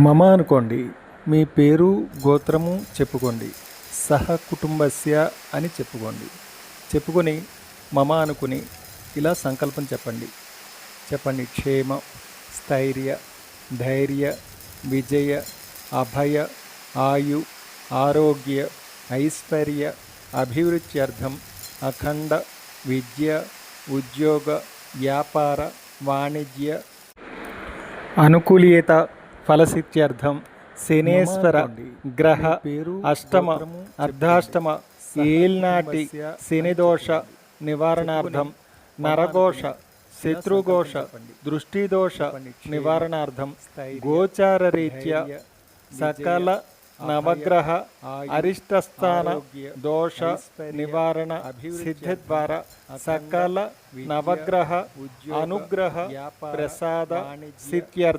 మమ అనుకోండి. మీ పేరు గోత్రము చెప్పుకోండి. సహ కుటుంబస్య అని చెప్పుకొని మమ అనుకుని ఇలా సంకల్పం చెప్పండి. క్షేమ, స్థైర్య, ధైర్య, విజయ, అభయ, ఆయు, ఆరోగ్య, ఐశ్వర్య, అభివృద్ధ్యర్థం అఖండ విద్య, ఉద్యోగ, వ్యాపార, వాణిజ్య అనుకూల్యత ఫలసిద్ధ్యర్థం శనేశ్వర గ్రహ అష్టమ అర్ధాష్టమ ఏల్నాటి శనిదోష నివారణార్థం నరఘోష శత్రుఘోష దృష్టిదోష నివారణార్థం గోచారరీత్యా సకల నవగ్రహ అరిష్టస్థాన దోష నివారణ సిద్ధి ద్వారా సకల నవగ్రహ అనుగ్రహ ప్రసాద సిద్ధ్యర్థం